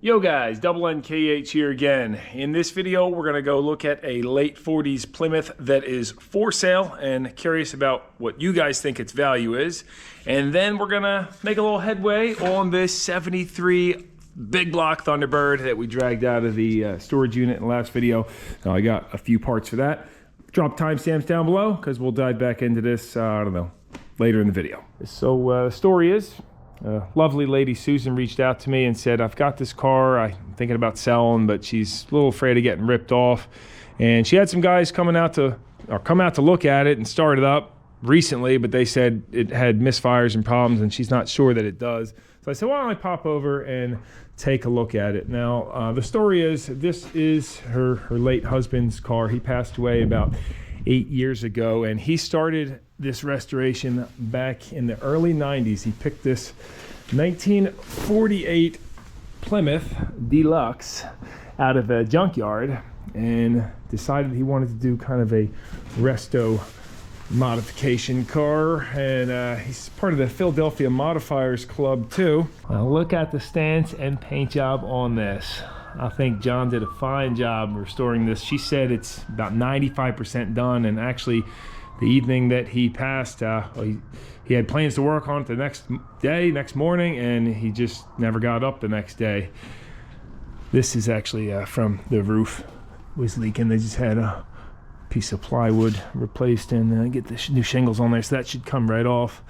Yo guys, Double NKH here again. In this video, we're gonna go look at a late 40s Plymouth that is for sale and curious about what you guys think its value is. And then we're gonna make a little headway on this 73 big block Thunderbird that we dragged out of the storage unit in the last video. Now I got a few parts for that. Drop timestamps down below because we'll dive back into this, I don't know, later in the video. So the story is, lovely lady Susan reached out to me and said, I've got this car I'm thinking about selling, but she's a little afraid of getting ripped off. And she had some guys come out to look at it and start it up recently, but they said it had misfires and problems and she's not sure that it does. So I said, why don't I pop over and take a look at it. Now, the story is, this is her late husband's car. He passed away about 8 years ago, and he started this restoration back in the early 90s. He picked this 1948 Plymouth Deluxe out of a junkyard and decided he wanted to do kind of a resto modification car, and he's part of the Philadelphia Modifiers Club too. Well, look at the stance and paint job on this. I think John did a fine job restoring this. She said it's about 95% done, and actually the evening that he passed, he had plans to work on it the next morning, and he just never got up the next day. This is actually from the roof was leaking. They just had a piece of plywood replaced and get the new shingles on there, so that should come right off.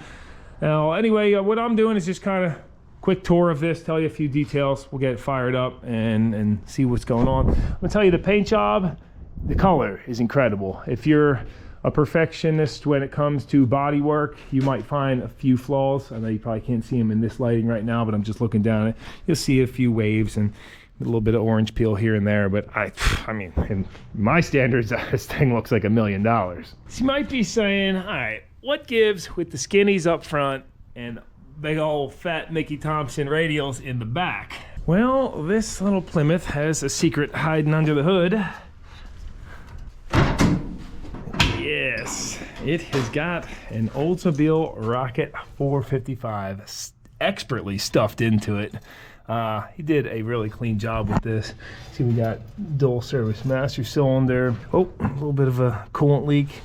Now anyway, what I'm doing is just kind of quick tour of this, tell you a few details. We'll get it fired up and see what's going on. I'm gonna tell you the paint job, the color is incredible. If you're a perfectionist when it comes to body work, you might find a few flaws. I know you probably can't see them in this lighting right now, but I'm just looking down it. You'll see a few waves and a little bit of orange peel here and there, but I mean, in my standards, this thing looks like $1 million. So you might be saying, all right, what gives with the skinnies up front and big old fat Mickey Thompson radials in the back? Well, this little Plymouth has a secret hiding under the hood. Yes, it has got an Oldsmobile Rocket 455 expertly stuffed into it. He did a really clean job with this. See, we got dual service master cylinder. Oh, a little bit of a coolant leak.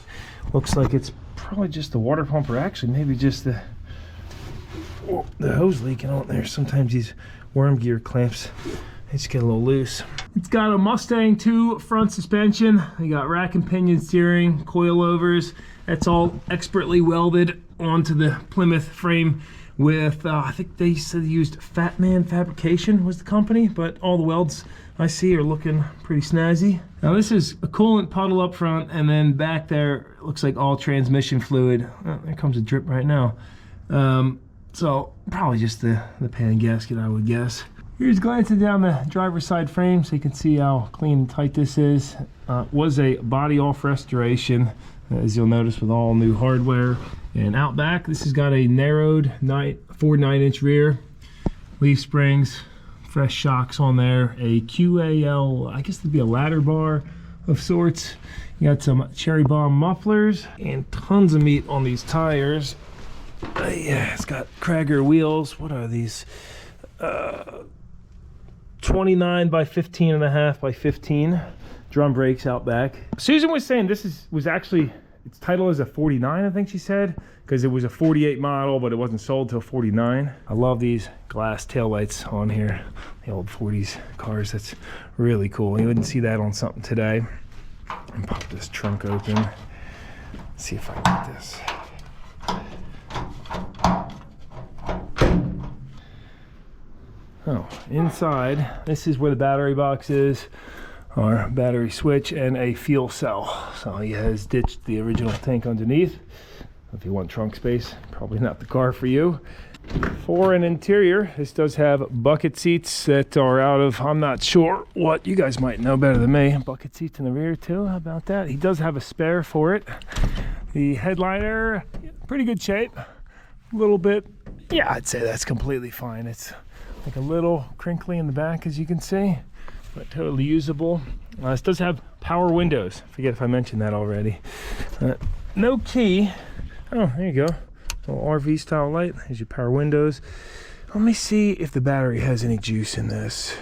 Looks like it's probably just the water pump, or actually maybe just the hose leaking on there. Sometimes these worm gear clamps, they just get a little loose. It's got a Mustang 2 front suspension. You got rack and pinion steering, coilovers. That's all expertly welded onto the Plymouth frame with, I think they said they used Fat Man Fabrication was the company, but all the welds I see are looking pretty snazzy. Now this is a coolant puddle up front, and then back there looks like all transmission fluid. Oh, there comes a drip right now. So probably just the pan gasket, I would guess. Here's glancing down the driver's side frame so you can see how clean and tight this is. Was a body off restoration, as you'll notice, with all new hardware. And out back, this has got a narrowed 4 9-inch rear, leaf springs, fresh shocks on there, a QAL, I guess it'd be a ladder bar of sorts. You got some cherry bomb mufflers and tons of meat on these tires. Yeah, it's got Krager wheels. What are these? 29 by 15.5 by 15. Drum brakes out back. Susan was saying this was actually, its title is a 49, I think she said, because it was a 48 model, but it wasn't sold till 49. I love these glass taillights on here. The old 40s cars, that's really cool. You wouldn't see that on something today. And pop this trunk open. Let's see if I can get this. Oh, inside, this is where the battery box is, our battery switch, and a fuel cell. So he has ditched the original tank underneath. If you want trunk space, probably not the car for you. For an interior, this does have bucket seats that are out of, I'm not sure what, you guys might know better than me. Bucket seats in the rear too, how about that? He does have a spare for it. The headliner, pretty good shape. A little bit, yeah, I'd say that's completely fine. It's like a little crinkly in the back, as you can see, but totally usable. This does have power windows. I forget if I mentioned that already. No key. Oh, there you go. Little RV style light. There's your power windows. Let me see if the battery has any juice in this.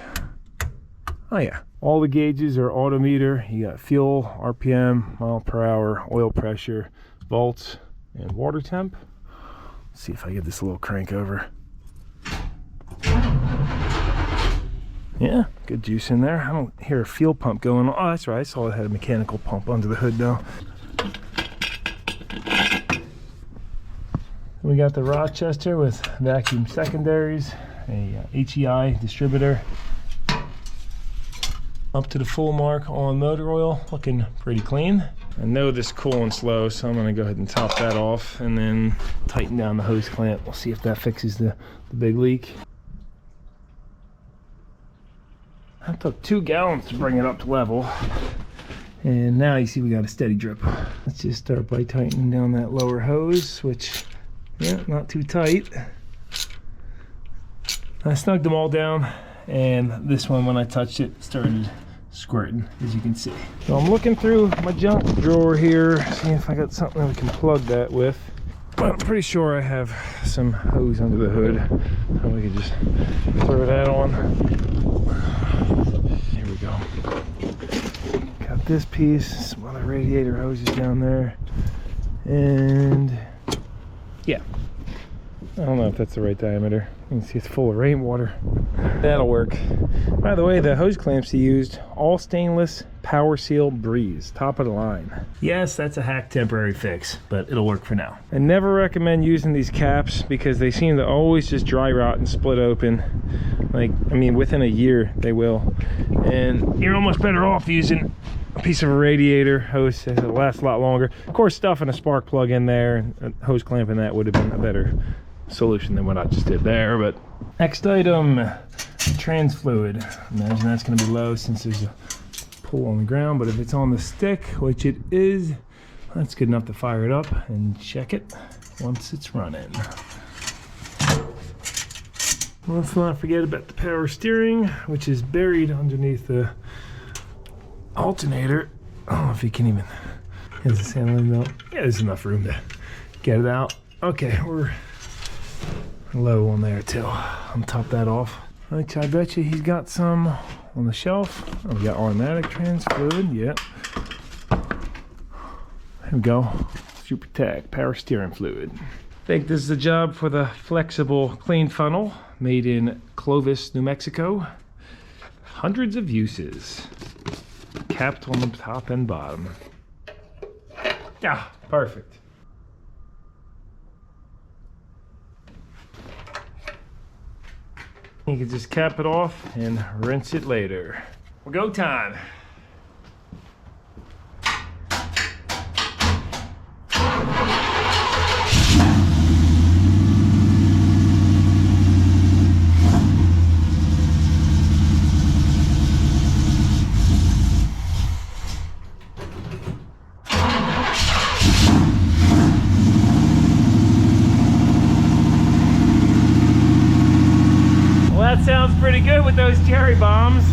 Oh yeah, all the gauges are odometer. You got fuel, RPM, mile per hour, oil pressure, volts, and water temp. Let's see if I get this little crank over. Yeah, good juice in there. I don't hear a fuel pump going on. Oh, that's right, I saw it had a mechanical pump under the hood though. We got the Rochester with vacuum secondaries, a HEI distributor. Up to the full mark on motor oil, looking pretty clean. I know this cooling slow, so I'm gonna go ahead and top that off and then tighten down the hose clamp. We'll see if that fixes the big leak. That took 2 gallons to bring it up to level. And now you see we got a steady drip. Let's just start by tightening down that lower hose, which, yeah, not too tight. I snugged them all down, and this one, when I touched it, started squirting, as you can see. So I'm looking through my junk drawer here, seeing if I got something that we can plug that with. But I'm pretty sure I have some hose under the hood, so we could just throw that on. Here we go. Got this piece, some other radiator hoses down there, and yeah, I don't know if that's the right diameter. You can see it's full of rainwater. That'll work. By the way, the hose clamps he used, all stainless, Power Seal Breeze, top of the line. Yes, that's a hack temporary fix, but it'll work for now. I never recommend using these caps because they seem to always just dry rot and split open. Like, I mean, within a year they will. And you're almost better off using a piece of a radiator hose that lasts a lot longer. Of course, stuffing a spark plug in there and a hose clamp in that would have been a better solution than what I just did there. But next item, trans fluid. Imagine that's going to be low since there's a pull on the ground, but if it's on the stick, which it is, that's good enough to fire it up and check it once it's running. Let's not forget about the power steering, which is buried underneath the alternator. I don't know if you can even, is the sound no? Yeah, there's enough room to get it out. Okay, we're low on there too. I'll top that off. Which I bet you he's got some on the shelf. Oh, we got automatic trans fluid. Yep. There we go. Super Tech power steering fluid. I think this is a job for the flexible clean funnel made in Clovis, New Mexico. Hundreds of uses. Capped on the top and bottom. Yeah, perfect. You can just cap it off and rinse it later. Well, go time. That sounds pretty good with those cherry bombs.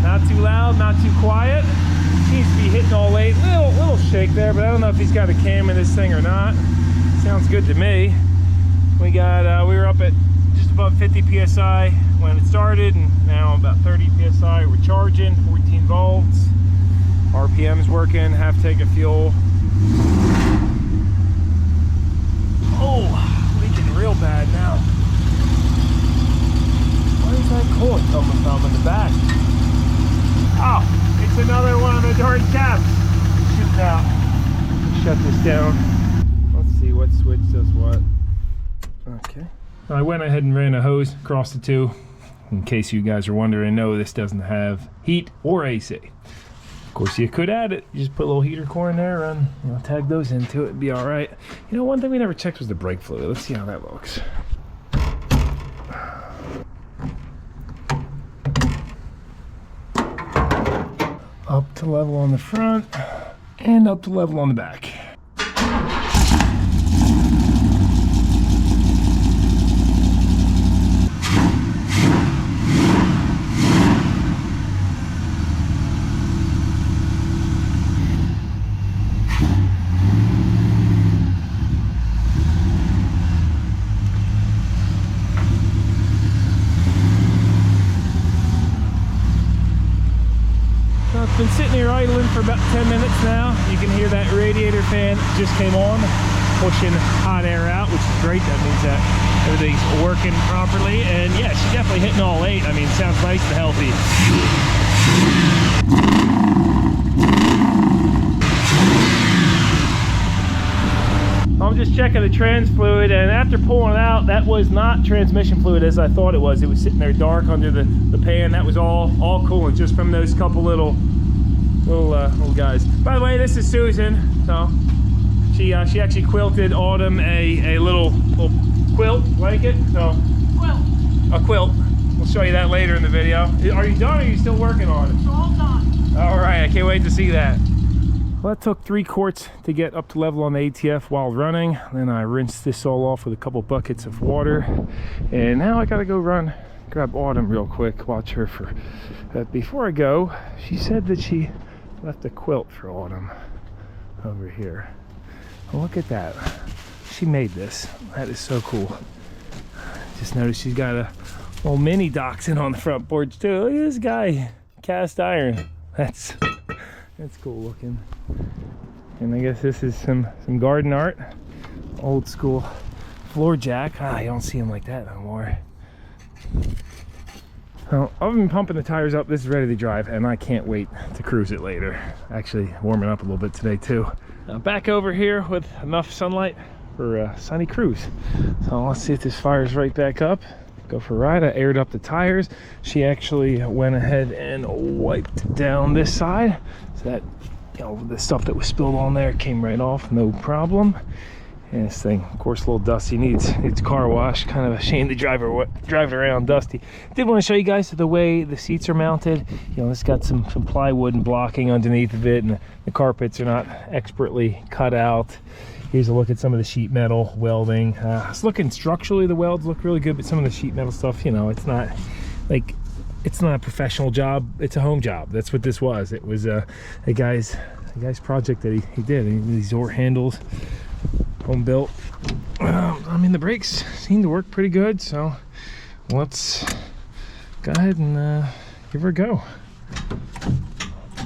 Not too loud, not too quiet. Seems to be hitting all late. Little shake there, but I don't know if he's got a cam in this thing or not. Sounds good to me. We were up at just above 50 psi when it started, and now about 30 psi. We're charging 14 volts. RPM's working. Half tank of fuel. Oh, leaking real bad now. Where's that coolant coming from in the back? Oh, it's another one of the darn caps. Shooting out. Shut this down. Let's see what switch does what. Okay. I went ahead and ran a hose across the two. In case you guys are wondering, no, this doesn't have heat or AC. Of course, you could add it. You just put a little heater core in there and tag those into it. It'd be all right. You know, one thing we never checked was the brake fluid. Let's see how that looks. Up to level on the front and up to level on the back. it's been sitting here idling for about 10 minutes now. You can hear that radiator fan just came on, pushing hot air out, which is great. That means that everything's working properly. And yeah, she's definitely hitting all 8. I mean, sounds nice and healthy. I'm just checking the trans fluid, and after pulling it out, that was not transmission fluid as I thought it was. It was sitting there dark under the pan. That was all coolant just from those couple little guys. By the way, this is Susan. So she actually quilted Autumn a little quilt blanket. So a quilt. We'll show you that later in the video. Are you done, or are you still working on it? It's all done. All right, I can't wait to see that. Well, that took 3 quarts to get up to level on the ATF while running. Then I rinsed this all off with a couple buckets of water. And now I gotta go grab Autumn real quick, watch her for... before I go, she said that she left a quilt for Autumn over here. Well, look at that. She made this. That is so cool. Just noticed she's got a little mini dachshund on the front porch too. Look at this guy, cast iron. That's cool looking. And I guess this is some garden art. Old school floor jack. You don't see them like that no more. Well, I've been pumping the tires up. This is ready to drive, and I can't wait to cruise it later. Actually warming up a little bit today too. Now back over here with enough sunlight for a sunny cruise. So let's see if this fires right back up. Go for a ride. I aired up the tires. She actually went ahead and wiped down this side, so that, you know, the stuff that was spilled on there came right off, no problem. And this thing, of course, a little dusty, needs car wash. Kind of a shame to drive it around dusty. Did want to show you guys the way the seats are mounted. You know, it's got some plywood and blocking underneath of it, and the carpets are not expertly cut out. Here's a look at some of the sheet metal welding. It's looking structurally, the welds look really good, but some of the sheet metal stuff, you know, it's not a professional job. It's a home job. That's what this was. It was a guy's project that he did. These door handles, home built. I mean, the brakes seem to work pretty good, so let's go ahead and give her a go.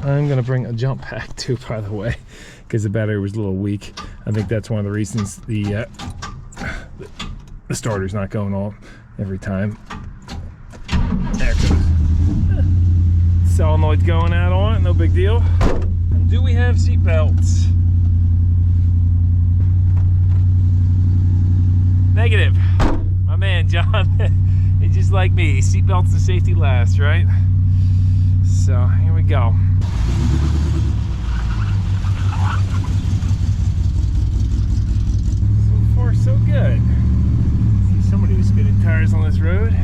I'm gonna bring a jump pack too, by the way, because the battery was a little weak. I think that's one of the reasons the starter's not going on every time. There it goes. Solenoid's going out on it, no big deal. And do we have seat belts? Negative. My man John, he's just like me. Seat belts and safety last, right? So here we go. So far, so good. See somebody who's spinning tires on this road.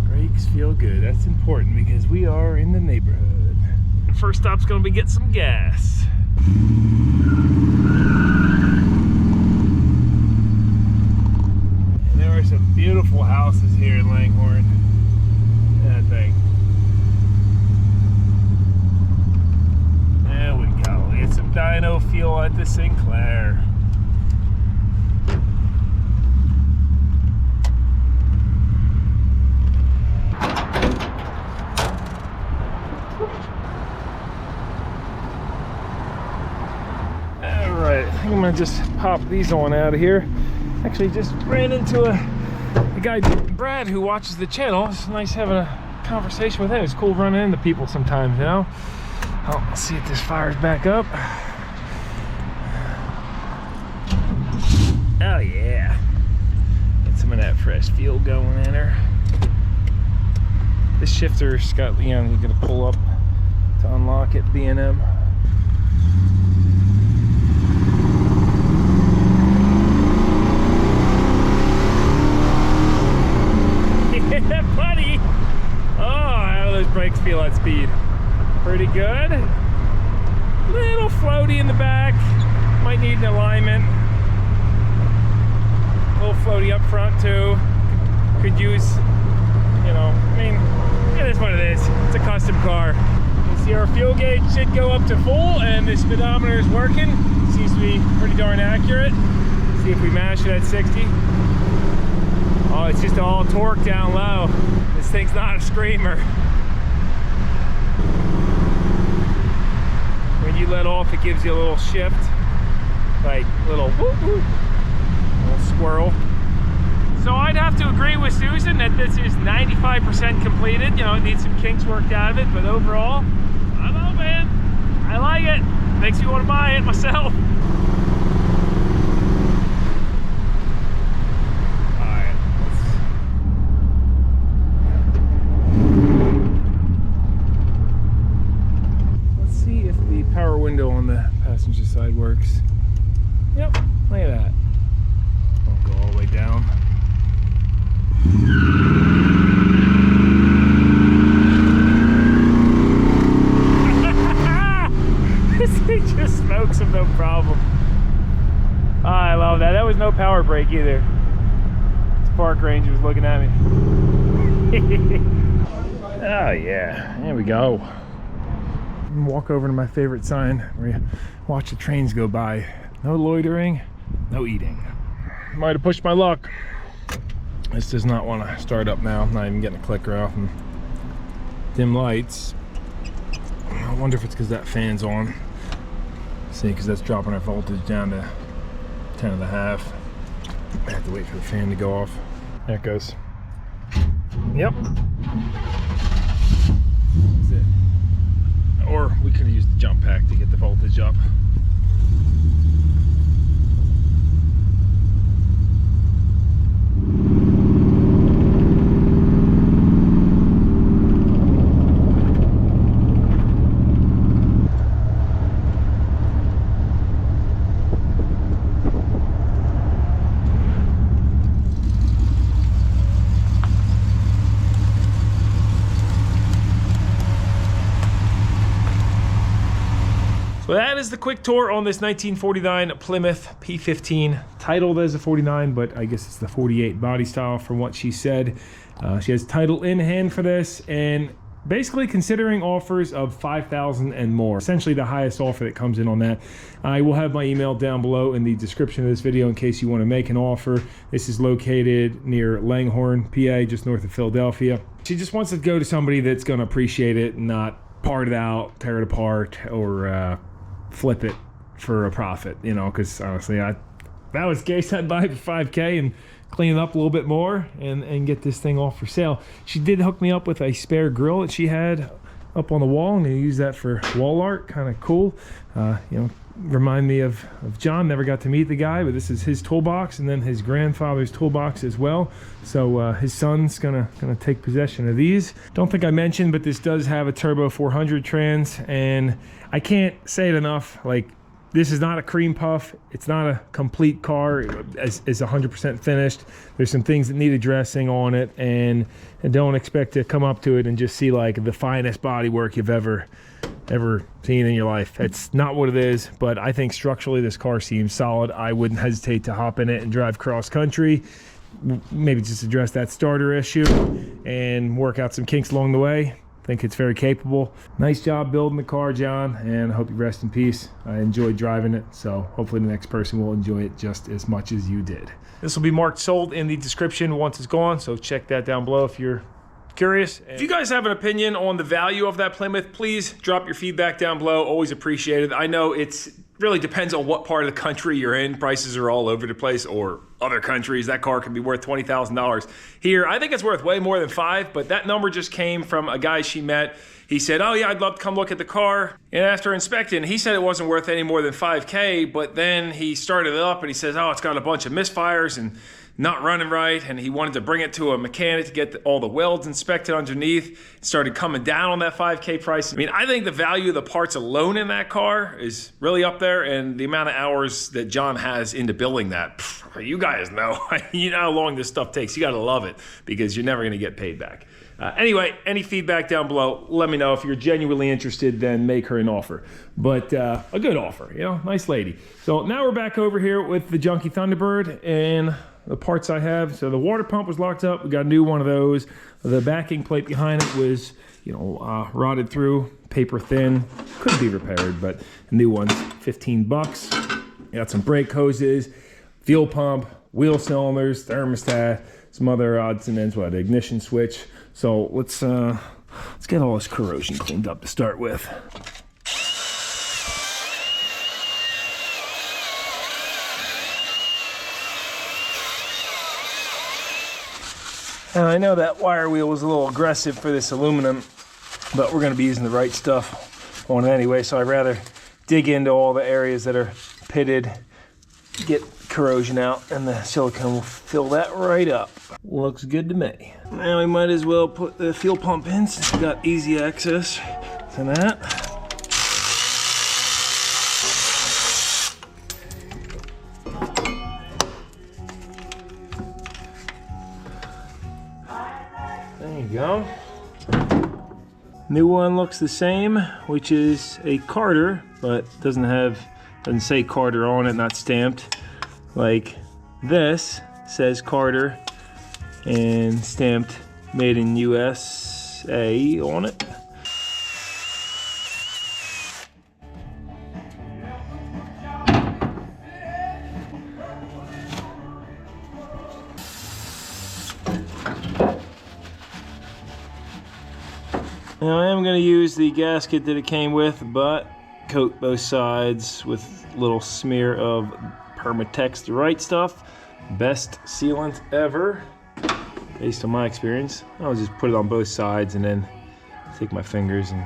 Brakes feel good. That's important because we are in the neighborhood. First stop's gonna be get some gas. And there are some beautiful houses here in Langhorne. That thing. There we go. We get some dyno fuel at the Sinclair. Alright, I think I'm gonna just pop these on out of here. Actually just ran into a guy, Brad, who watches the channel. It's nice having a conversation with him. It's cool running into people sometimes, you know. Oh, let's see if this fires back up. Oh yeah, get some of that fresh fuel going in her. This shifter's got, you know, you're gonna pull up to unlock it, B&M. Yeah, buddy. Oh, how do those brakes feel at speed? Pretty good. Little floaty in the back. Might need an alignment. A little floaty up front too. Could use, you know, I mean, it is what it is. It's a custom car. You see our fuel gauge should go up to full, and the speedometer is working. Seems to be pretty darn accurate. See if we mash it at 60. Oh, it's just all torque down low. This thing's not a screamer. you let off, it gives you a little shift, like little whoop whoop, little squirrel. So I'd have to agree with Susan that this is 95% completed. You know, it needs some kinks worked out of it, but overall, I don't know, man. I like it. Makes me want to buy it myself. Power window on the passenger side works. Yep, look at that. I'll go all the way down. This thing just smokes him, no problem. Oh, I love that. That was no power brake either. This park ranger was looking at me. Oh yeah, there we go. Walk over to my favorite sign where you watch the trains go by. No loitering, no eating. Might have pushed my luck. This does not want to start up now. I'm not even getting a clicker off and dim lights. I wonder if it's because that fan's on. See, because that's dropping our voltage down to 10.5. I have to wait for the fan to go off. There it goes. Yep. That's it. Or we could have used the jump pack to get the voltage up. So that is the quick tour on this 1949 Plymouth P15, titled as a 49, but I guess it's the 48 body style from what she said. She has title in hand for this, and basically considering offers of $5,000 and more. Essentially the highest offer that comes in on that. I will have my email down below in the description of this video in case you want to make an offer. This is located near Langhorne, PA, just north of Philadelphia. She just wants to go to somebody that's going to appreciate it and not part it out, tear it apart, or flip it for a profit, you know, because honestly, that was the case. I'd buy it for $5K and clean it up a little bit more and get this thing off for sale. She did hook me up with a spare grill that she had up on the wall, and I use that for wall art. Kind of cool. You know, remind me of John. Never got to meet the guy, but this is his toolbox and then his grandfather's toolbox as well. So his son's gonna take possession of these. Don't think I mentioned, but this does have a turbo 400 trans, and I can't say it enough. Like, this is not a cream puff. It's not a complete car. It's 100% finished. There's some things that need addressing on it, and don't expect to come up to it and just see like the finest bodywork you've ever seen in your life. It's not what it is, but I think structurally this car seems solid. I wouldn't hesitate to hop in it and drive cross country. Maybe just address that starter issue and work out some kinks along the way. I think it's very capable. Nice job building the car, John, and I hope you rest in peace. I enjoyed driving it, so hopefully the next person will enjoy it just as much as you did. This will be marked sold in the description once it's gone, so check that down below if you're curious. If you guys have an opinion on the value of that Plymouth, please drop your feedback down below. Always appreciated. I know it's really depends on what part of the country you're in. Prices are all over the place, or other countries. That car could be worth $20,000. Here, I think it's worth way more than $5,000, but that number just came from a guy she met. He said, oh yeah, I'd love to come look at the car. And after inspecting, he said it wasn't worth any more than $5K, but then he started it up and he says, oh, it's got a bunch of misfires and not running right, and he wanted to bring it to a mechanic to get all the welds inspected underneath. It started coming down on that $5K price. I mean, I think the value of the parts alone in that car is really up there, and the amount of hours that John has into building that, you guys know. You know how long this stuff takes. You gotta love it, because you're never gonna get paid back. Anyway, any feedback down below, let me know. If you're genuinely interested, then make her an offer. But a good offer, you know, nice lady. So now we're back over here with the junky Thunderbird and the parts I have. So the water pump was locked up. We got a new one of those. The backing plate behind it was, you know, rotted through, paper thin. Could be repaired, but the new one's 15 bucks. Got some brake hoses, fuel pump, wheel cylinders, thermostat, some other odds and ends, ignition switch. So let's get all this corrosion cleaned up to start with. And I know that wire wheel was a little aggressive for this aluminum, but we're going to be using the right stuff on it anyway, so I'd rather dig into all the areas that are pitted, get corrosion out, and the silicone will fill that right up. Looks good to me. Now we might as well put the fuel pump in since we got easy access to that. There you go. New one looks the same, which is a Carter, but doesn't say Carter on it, not stamped. Like this says Carter and stamped made in USA on it. Now I am going to use the gasket that it came with, but coat both sides with a little smear of Permatex, the right stuff. Best sealant ever, based on my experience. I'll just put it on both sides and then take my fingers and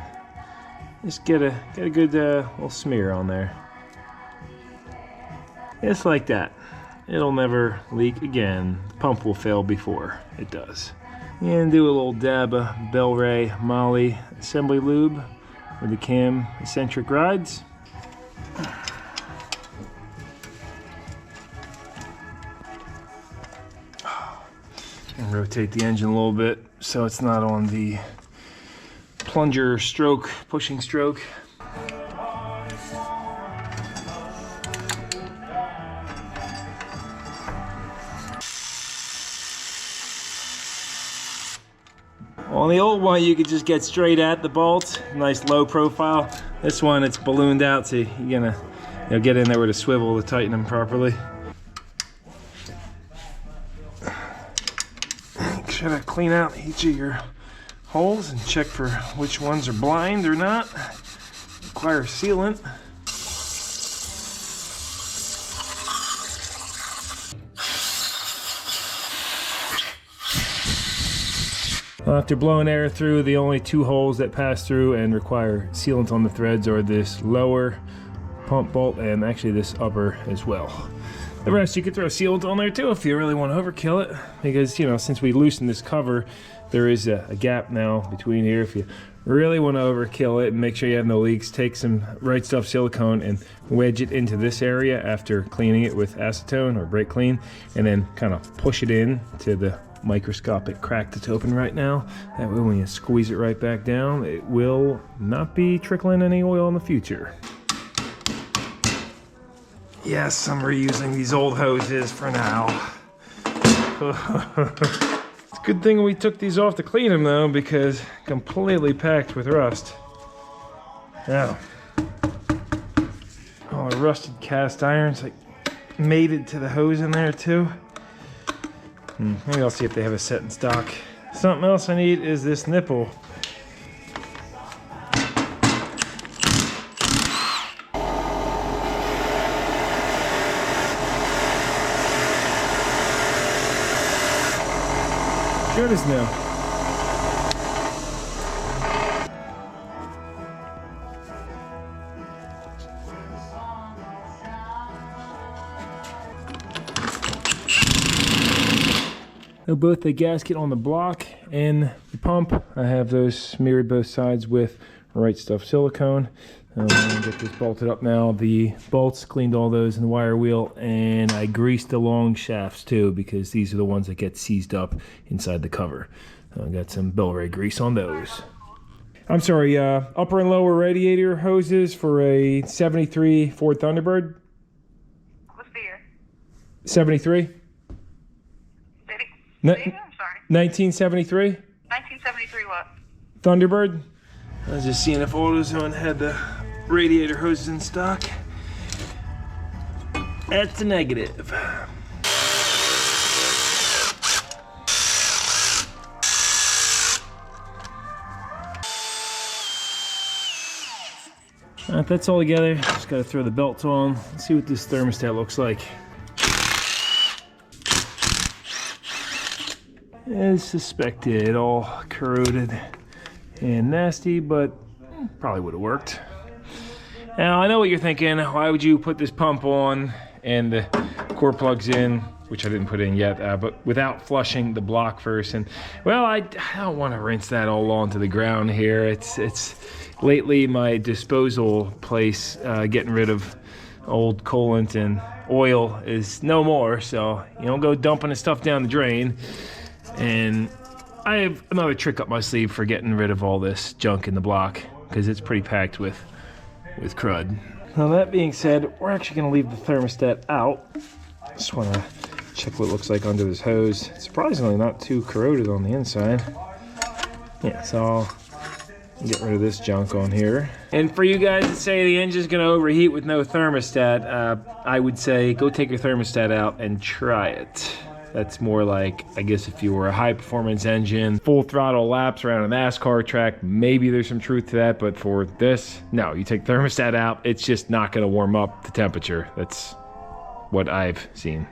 just get a good little smear on there. Just like that. It'll never leak again. The pump will fail before it does. And do a little dab of Bel-Ray Moly assembly lube with the cam eccentric rides. And rotate the engine a little bit so it's not on the plunger stroke, pushing stroke. On the old one, you could just get straight at the bolt, nice low profile. This one, it's ballooned out, so you're gonna get in there with a swivel to tighten them properly. Make sure to clean out each of your holes and check for which ones are blind or not. Require sealant. After blowing air through, the only two holes that pass through and require sealant on the threads are this lower pump bolt and actually this upper as well. The rest you could throw sealant on there too if you really want to overkill it, because since we loosened this cover, there is a gap now between here. If you really want to overkill it and make sure you have no leaks, take some Right Stuff silicone and wedge it into this area after cleaning it with acetone or brake clean, and then kind of push it in to the microscopic crack that's open right now. That way when you squeeze it right back down, it will not be trickling any oil in the future. Yes, I'm reusing these old hoses for now. It's a good thing we took these off to clean them though, because completely packed with rust. Now, all the rusted cast irons like mated to the hose in there too. Maybe I'll see if they have a set in stock. Something else I need is this nipple. Good as new. Both the gasket on the block and the pump, I have those smeared both sides with Right Stuff silicone. I'm gonna get this bolted up now. The bolts, cleaned all those in the wire wheel, and I greased the long shafts too, because these are the ones that get seized up inside the cover. I got some Bel-Ray grease on those. I'm sorry, upper and lower radiator hoses for a 73 Ford Thunderbird. What's the year? 73? I'm sorry. 1973? 1973 what? Thunderbird. I was just seeing if AutoZone had the radiator hoses in stock. That's a negative. Alright, that's all together. Just gotta throw the belts on. Let's see what this thermostat looks like. as suspected, all corroded and nasty, but probably would have worked. Now I know what you're thinking, why would you put this pump on and the core plugs in, which I didn't put in yet, but without flushing the block first? And well, I don't want to rinse that all onto the ground here. It's lately my disposal place, getting rid of old coolant and oil, is no more, so you don't go dumping the stuff down the drain. And I have another trick up my sleeve for getting rid of all this junk in the block, because it's pretty packed with crud. Now that being said, we're actually going to leave the thermostat out. Just want to check what it looks like under this hose. It's surprisingly not too corroded on the inside. Yeah, so I'll get rid of this junk on here. And for you guys that say the engine's going to overheat with no thermostat, I would say go take your thermostat out and try it. That's more like, I guess, if you were a high performance engine, full throttle laps around a NASCAR track, maybe there's some truth to that, but for this, no, you take thermostat out, it's just not gonna warm up the temperature. That's what I've seen.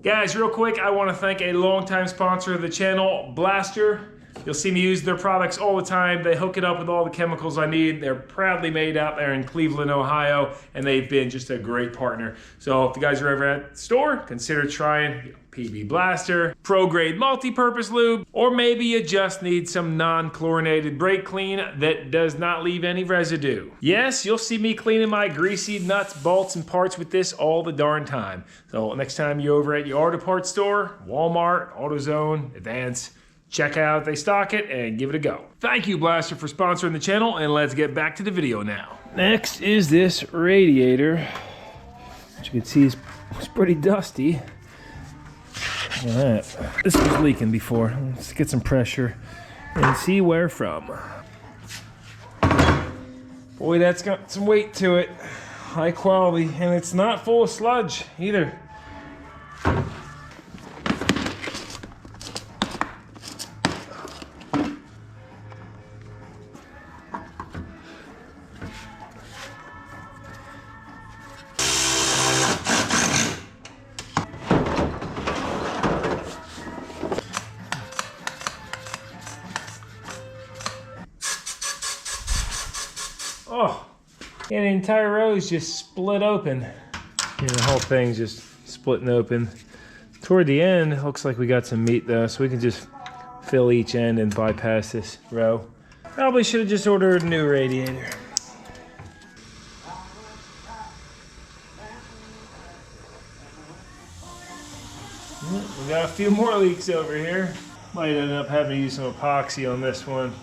Guys, real quick, I want to thank a longtime sponsor of the channel, Blaster. You'll see me use their products all the time. They hook it up with all the chemicals I need. They're proudly made out there in Cleveland, Ohio, and they've been just a great partner. So if you guys are ever at the store, consider trying PB Blaster, pro-grade multi-purpose lube, or maybe you just need some non-chlorinated brake clean that does not leave any residue. Yes, you'll see me cleaning my greasy nuts, bolts, and parts with this all the darn time. So next time you're over at your auto parts store, Walmart, AutoZone, Advance, check out if they stock it and give it a go. Thank you, Blaster, for sponsoring the channel, and let's get back to the video now. Next is this radiator, which you can see is pretty dusty. Look at that. This was leaking before. Let's get some pressure and see where from. Boy, that's got some weight to it. High quality, and it's not full of sludge either. Oh, and the entire row is just split open. And the whole thing's just splitting open. Toward the end, it looks like we got some meat though, so we can just fill each end and bypass this row. Probably should have just ordered a new radiator. We got a few more leaks over here. Might end up having to use some epoxy on this one.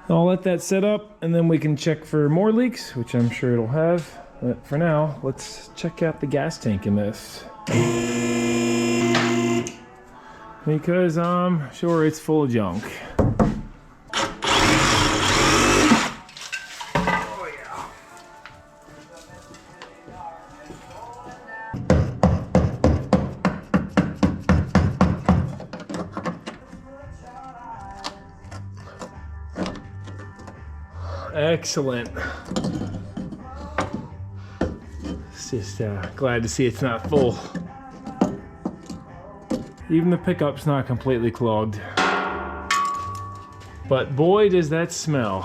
I'll let that set up and then we can check for more leaks, which I'm sure it'll have. But for now, let's check out the gas tank in this. Because I'm sure it's full of junk. Oh yeah. Excellent. It's just glad to see it's not full. Even the pickup's not completely clogged. But boy, does that smell.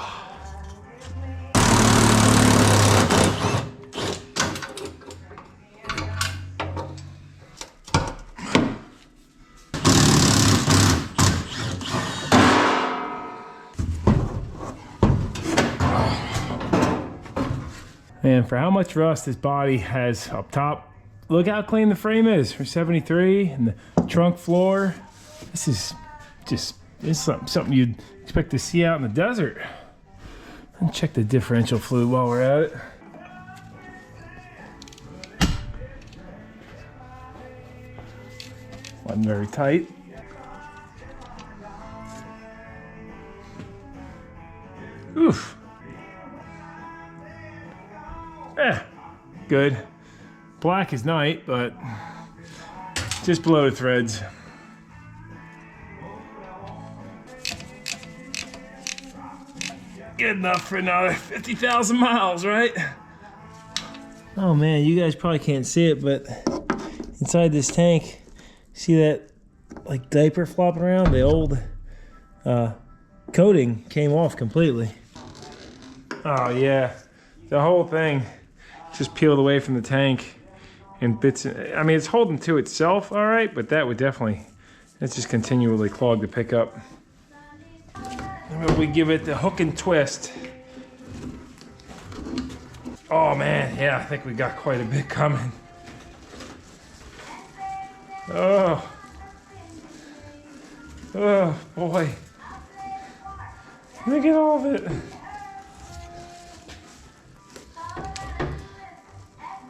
And for how much rust this body has up top, look how clean the frame is for 73, and the trunk floor. This is something you'd expect to see out in the desert. And check the differential fluid while we're at it. Wasn't very tight. Oof. Good. Black as night, but just below the threads. Good enough for another 50,000 miles, right? Oh man, you guys probably can't see it, but inside this tank, see that like diaper flopping around? The old coating came off completely. Oh yeah, the whole thing just peeled away from the tank in bits. I mean, it's holding to itself all right, but that would definitely, it's just continually clogged the pickup. We give it the hook and twist. Oh man, yeah, I think we got quite a bit coming. Oh boy. Look at all of it.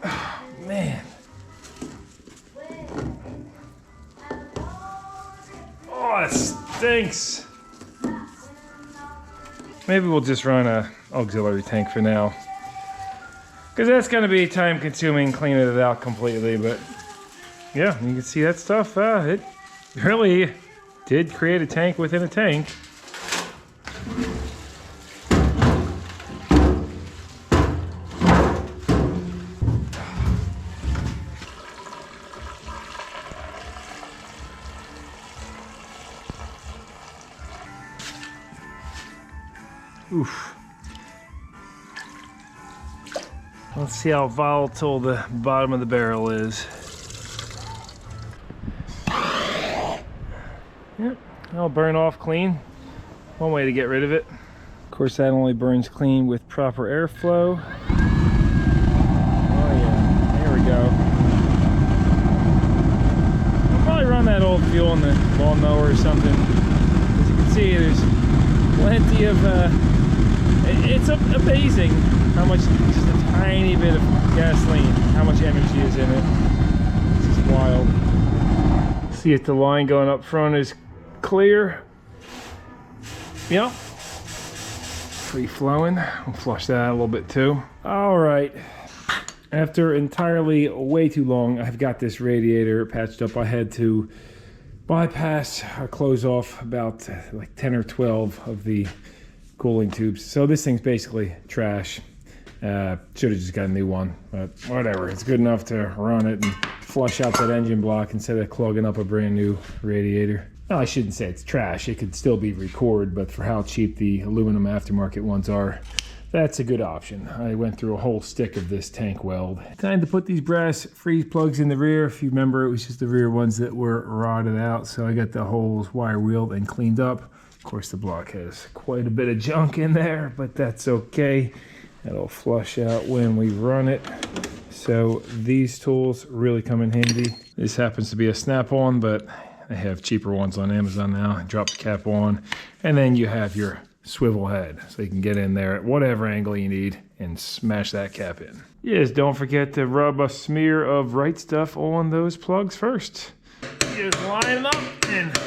Oh, man. Oh, it stinks. Maybe we'll just run a auxiliary tank for now, because that's going to be time consuming cleaning it out completely. But yeah, you can see that stuff. It really did create a tank within a tank. Oof. Let's see how volatile the bottom of the barrel is. Yep, that'll burn off clean. One way to get rid of it. Of course, that only burns clean with proper airflow. Oh yeah, there we go. I'll probably run that old fuel in the lawnmower or something. As you can see, there's plenty of it's amazing how much, just a tiny bit of gasoline, how much energy is in it. It's just wild. See if the line going up front is clear. Yep. Free flowing. We'll flush that out a little bit too. All right. After entirely way too long, I've got this radiator patched up. I had to bypass or close off about like 10 or 12 of the cooling tubes. So this thing's basically trash. Should have just got a new one, but whatever. It's good enough to run it and flush out that engine block instead of clogging up a brand new radiator. No, I shouldn't say it's trash. It could still be recored, but for how cheap the aluminum aftermarket ones are, that's a good option. I went through a whole stick of this tank weld. Time to put these brass freeze plugs in the rear. If you remember, it was just the rear ones that were rotted out, so I got the holes wire wheeled and cleaned up. Of course, the block has quite a bit of junk in there, but that's okay. It'll flush out when we run it. So these tools really come in handy. This happens to be a snap-on, but I have cheaper ones on Amazon now. Drop the cap on, and then you have your swivel head, so you can get in there at whatever angle you need and smash that cap in. Yes, don't forget to rub a smear of Right Stuff on those plugs first. Just line them up and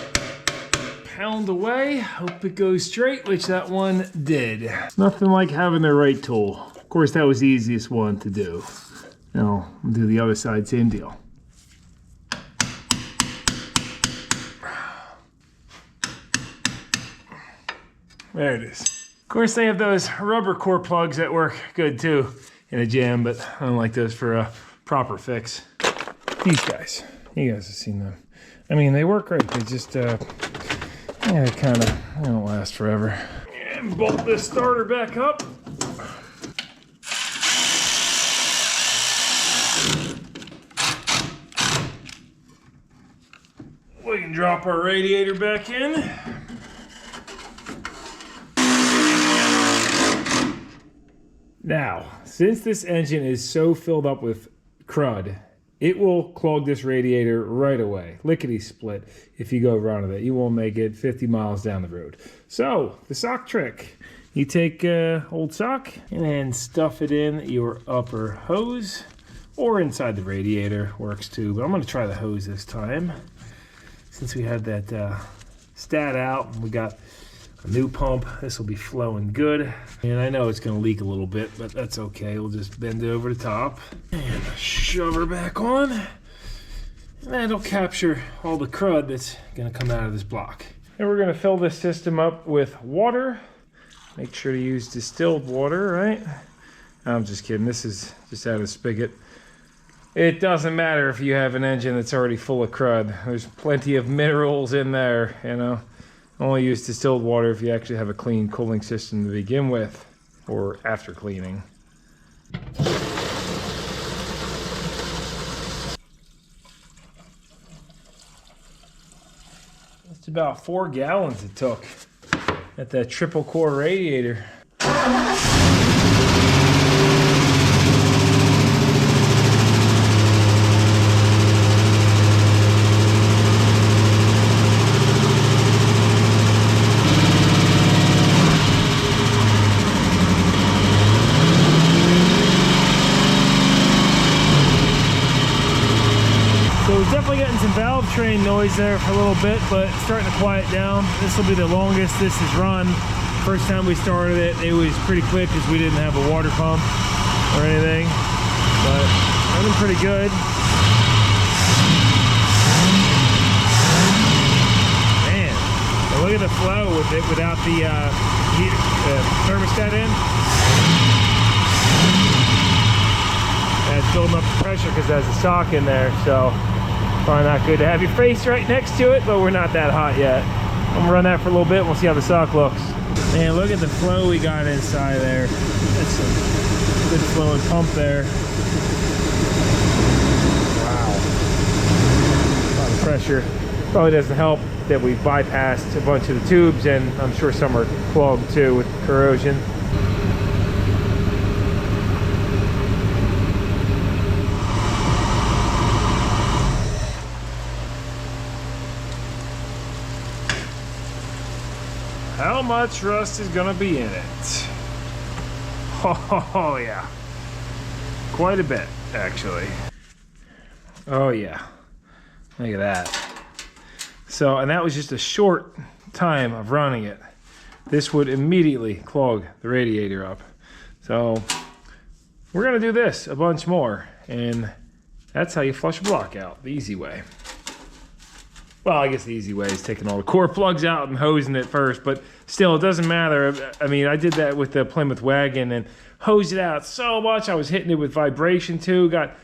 pound away. Hope it goes straight, which that one did. Nothing like having the right tool. Of course, that was the easiest one to do. Now, we'll do the other side, same deal. There it is. Of course, they have those rubber core plugs that work good too in a jam, but I don't like those for a proper fix. These guys, you guys have seen them. I mean, they work great. They just, yeah, they don't last forever. And bolt this starter back up. We can drop our radiator back in. Now, since this engine is so filled up with crud, it will clog this radiator right away. Lickety-split if you go around with it. You won't make it 50 miles down the road. So, the sock trick. You take old sock and then stuff it in your upper hose, or inside the radiator, works too. But I'm going to try the hose this time. Since we had that stat out, we got a new pump. This will be flowing good. And I know it's gonna leak a little bit, but that's okay. We'll just bend it over the top and shove her back on. And that'll capture all the crud that's gonna come out of this block. And we're gonna fill this system up with water. Make sure to use distilled water, right? I'm just kidding, this is just out of the spigot. It doesn't matter if you have an engine that's already full of crud. There's plenty of minerals in there, you know. Only use distilled water if you actually have a clean cooling system to begin with, or after cleaning. That's about 4 gallons it took at that triple core radiator. Definitely getting some valve train noise there for a little bit, but it's starting to quiet down. This will be the longest this has run. First time we started it, it was pretty quick because we didn't have a water pump or anything, but running pretty good. Man, look at the flow with it without the thermostat in. And it's building up the pressure because there's a sock in there, so probably not good to have your face right next to it, but we're not that hot yet. I'm gonna run that for a little bit and we'll see how the sock looks. Man, look at the flow we got inside there. That's a good flowing pump there. Wow. A lot of pressure. Probably doesn't help that we bypassed a bunch of the tubes, and I'm sure some are clogged too with corrosion. How much rust is gonna be in it? Oh yeah, quite a bit actually. Oh yeah, look at that. So, and that was just a short time of running it. This would immediately clog the radiator up. So we're gonna do this a bunch more, and that's how you flush a block out, the easy way. Well, I guess the easy way is taking all the core plugs out and hosing it first, but still, it doesn't matter. I mean, I did that with the Plymouth wagon and hosed it out so much. I was hitting it with vibration too. Got,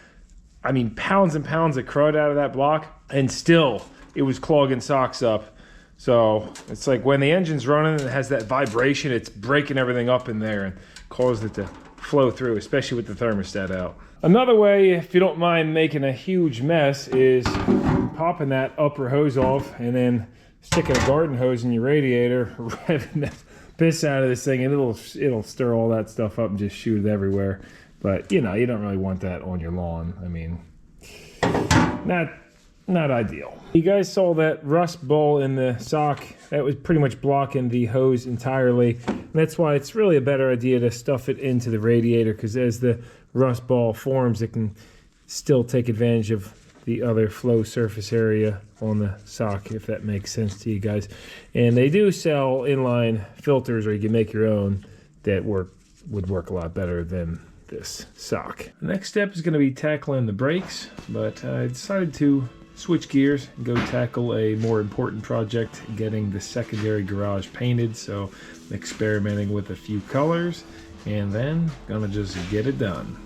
I mean, pounds and pounds of crud out of that block, and still, it was clogging socks up. So it's like when the engine's running and it has that vibration, it's breaking everything up in there and caused it to flow through, especially with the thermostat out. Another way, if you don't mind making a huge mess, is popping that upper hose off and then sticking a garden hose in your radiator, revving the piss out of this thing, and it'll stir all that stuff up and just shoot it everywhere. But you know, you don't really want that on your lawn. I mean, not ideal. You guys saw that rust ball in the sock. That was pretty much blocking the hose entirely. And that's why it's really a better idea to stuff it into the radiator, because as the rust ball forms, it can still take advantage of the other flow surface area on the sock, if that makes sense to you guys. And they do sell inline filters, or you can make your own, that would work a lot better than this sock. The next step is going to be tackling the brakes, but I decided to switch gears and go tackle a more important project, getting the secondary garage painted. So I'm experimenting with a few colors and then gonna just get it done.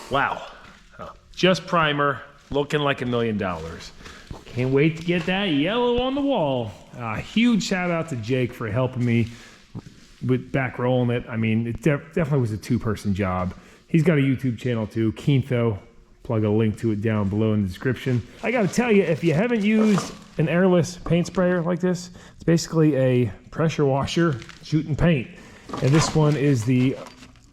Wow. Just primer, looking like $1 million. Can't wait to get that yellow on the wall. Huge shout out to Jake for helping me with back rolling it. I mean, it definitely was a two-person job. He's got a YouTube channel too, Keentho. Plug a link to it down below in the description. I gotta tell you, if you haven't used an airless paint sprayer like this, it's basically a pressure washer shooting paint. And this one is the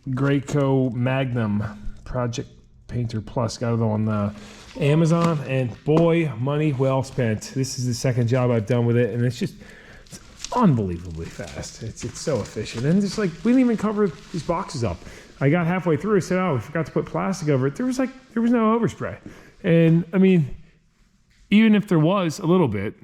Graco Magnum Project Painter Plus. Got it on Amazon, and boy, money well spent. This is the second job I've done with it, and it's unbelievably fast. It's so efficient, and just like we didn't even cover these boxes up. I got halfway through, I said, "Oh, we forgot to put plastic over it." There was no overspray, and I mean, even if there was a little bit,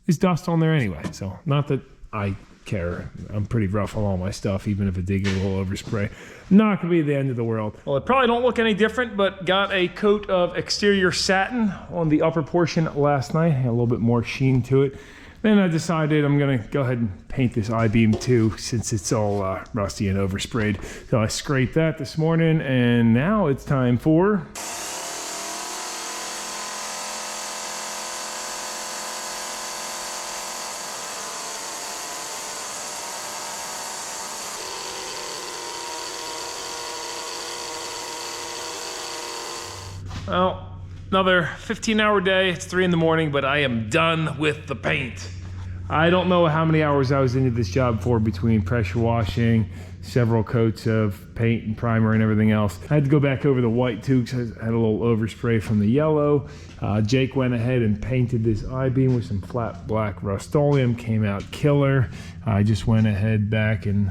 there's dust on there anyway. So not that I care. I'm pretty rough on all my stuff, even if it did get a little overspray. Not gonna be the end of the world. Well, it probably don't look any different, but got a coat of exterior satin on the upper portion last night. Had a little bit more sheen to it. Then I decided I'm gonna go ahead and paint this I-beam too, since it's all rusty and oversprayed. So I scraped that this morning, and now it's time for well, another 15-hour day. It's 3 in the morning, but I am done with the paint. I don't know how many hours I was into this job for, between pressure washing, several coats of paint and primer and everything else. I had to go back over the white too because I had a little overspray from the yellow. Jake went ahead and painted this I-beam with some flat black Rust-Oleum. Came out killer. I just went ahead back and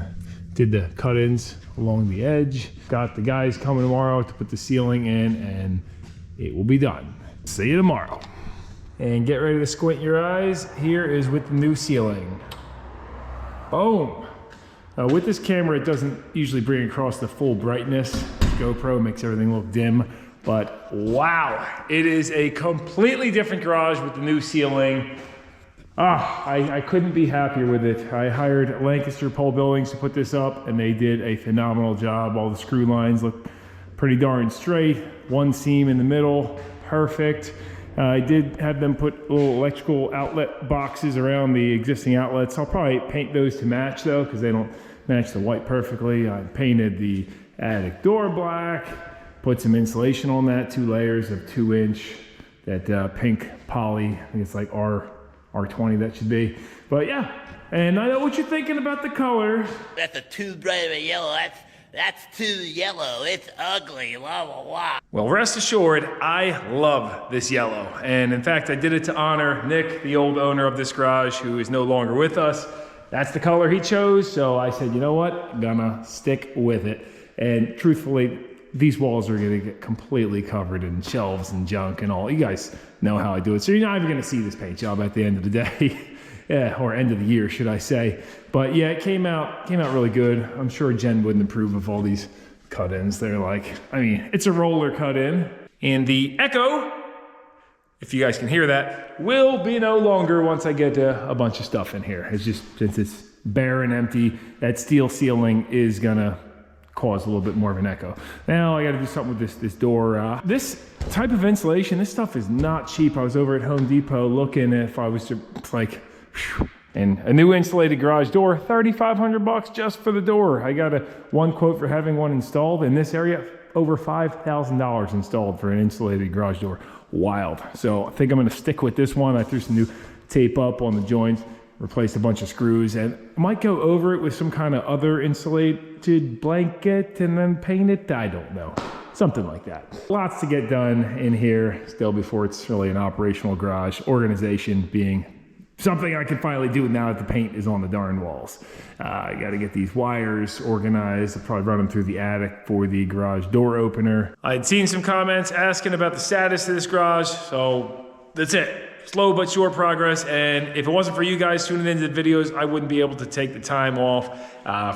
did the cut-ins along the edge. Got the guys coming tomorrow to put the ceiling in, and it will be done. See you tomorrow. And get ready to squint your eyes. Here is with the new ceiling. Boom. With this camera, it doesn't usually bring across the full brightness. GoPro makes everything look dim, but wow, it is a completely different garage with the new ceiling. I couldn't be happier with it. I hired Lancaster Pole Buildings to put this up, and they did a phenomenal job. All the screw lines look pretty darn straight. One seam in the middle, perfect. I did have them put little electrical outlet boxes around the existing outlets. I'll probably paint those to match though, because they don't match the white perfectly. I painted the attic door black, put some insulation on that, 2 layers of 2-inch, that pink poly. I think it's like R20 that should be. But yeah, and I know what you're thinking about the color. That's a too bright of a yellow. That's too yellow. It's ugly. Blah, blah, blah. Well, rest assured, I love this yellow. And in fact, I did it to honor Nick, the old owner of this garage, who is no longer with us. That's the color he chose. So I said, you know what? I'm gonna stick with it. And truthfully, these walls are gonna get completely covered in shelves and junk and all. You guys know how I do it. So you're not even gonna see this paint job at the end of the day. Yeah, or end of the year, should I say. But yeah, it came out really good. I'm sure Jen wouldn't approve of all these cut-ins. They're like, I mean, it's a roller cut-in. And the echo, if you guys can hear that, will be no longer once I get a bunch of stuff in here. It's just, since it's bare and empty, that steel ceiling is gonna cause a little bit more of an echo. Now I gotta do something with this door. This type of insulation, this stuff is not cheap. I was over at Home Depot looking if I was to, like, and a new insulated garage door, $3,500 just for the door. I got one quote for having one installed in this area, over $5,000 installed for an insulated garage door. Wild. So I think I'm gonna stick with this one. I threw some new tape up on the joints, replaced a bunch of screws, and might go over it with some kind of other insulated blanket and then paint it. I don't know. Something like that. Lots to get done in here still before it's really an operational garage. Organization being something I can finally do now that the paint is on the darn walls. I got to get these wires organized. I'll probably run them through the attic for the garage door opener. I'd seen some comments asking about the status of this garage, so that's it. Slow but sure progress, and if it wasn't for you guys tuning into the videos, I wouldn't be able to take the time off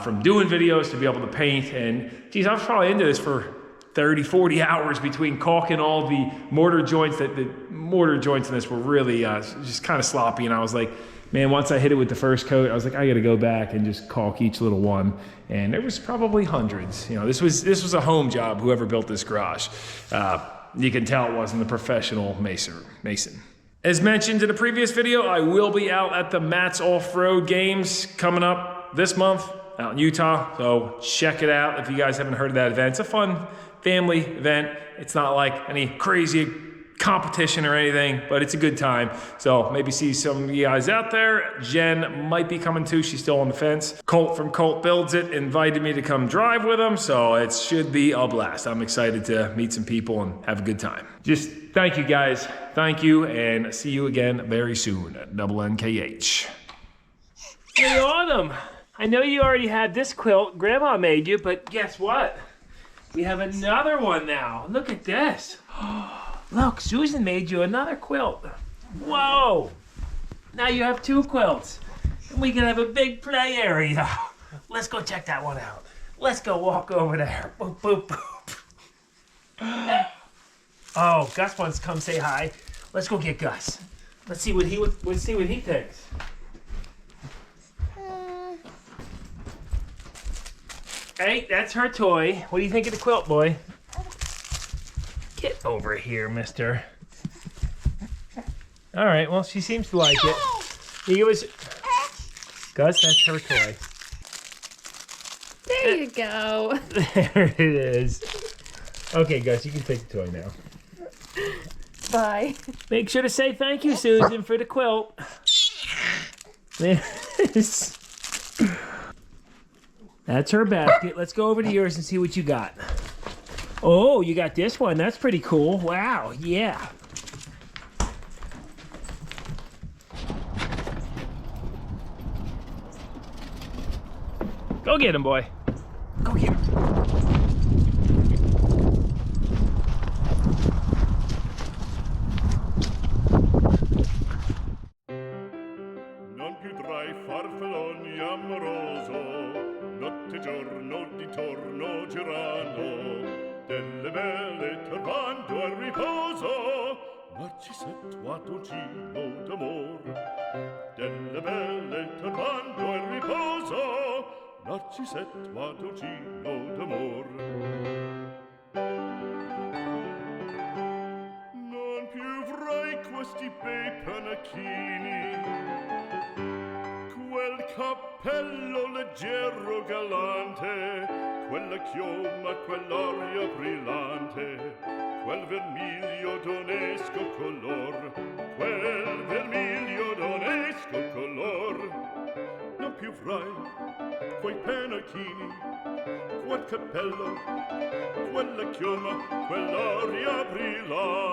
from doing videos to be able to paint. And geez, I was probably into this for 30, 40 hours between caulking all the mortar joints. The mortar joints in this were really just kind of sloppy, and I was like, man, once I hit it with the first coat, I was like, I gotta go back and just caulk each little one. And there was probably hundreds. You know, this was a home job, whoever built this garage. You can tell it wasn't a professional mason. As mentioned in a previous video, I will be out at the Matt's Off-Road Games coming up this month out in Utah. So check it out if you guys haven't heard of that event. It's a fun family event. It's not like any crazy competition or anything, but it's a good time. So maybe see some of you guys out there. Jen might be coming too. She's still on the fence. Colt from Colt Builds It invited me to come drive with him, so it should be a blast. I'm excited to meet some people and have a good time. Just thank you guys. Thank you, and see you again very soon at NKH. Hey, Autumn. I know you already had this quilt Grandma made you, but guess what? We have another one now. Look at this. Look, Susan made you another quilt. Whoa! Now you have 2 quilts. And we can have a big play area. Let's go check that one out. Let's go walk over there. Boop, boop, boop. Oh, Gus wants to come say hi. Let's go get Gus. Let's see what he thinks. Hey, that's her toy. What do you think of the quilt, boy? Get over here, mister. All right, well, she seems to like it. Gus, that's her toy. There you go. There it is. Okay, Gus, you can take the toy now. Bye. Make sure to say thank you, Susan, for the quilt. That's her basket. Let's go over to yours and see what you got. Oh, you got this one. That's pretty cool. Wow, yeah. Go get him, boy. Go get him. Non più tra i farfalloni amoroso, notte e giorno di torno girano, delle belle turbando al riposo, Narcisetto a dolcino d'amor. Delle belle turbando al riposo, Narcisetto a dolcino d'amor. Non più avrai questi bei panacchini, quel cappello leggero galante, quella chioma, quell'aria brillante, quel vermiglio d'onesco color, quel vermiglio d'onesco color. Non più avrai quei pennacchini, quel cappello, quella chioma, quell'aria brillante.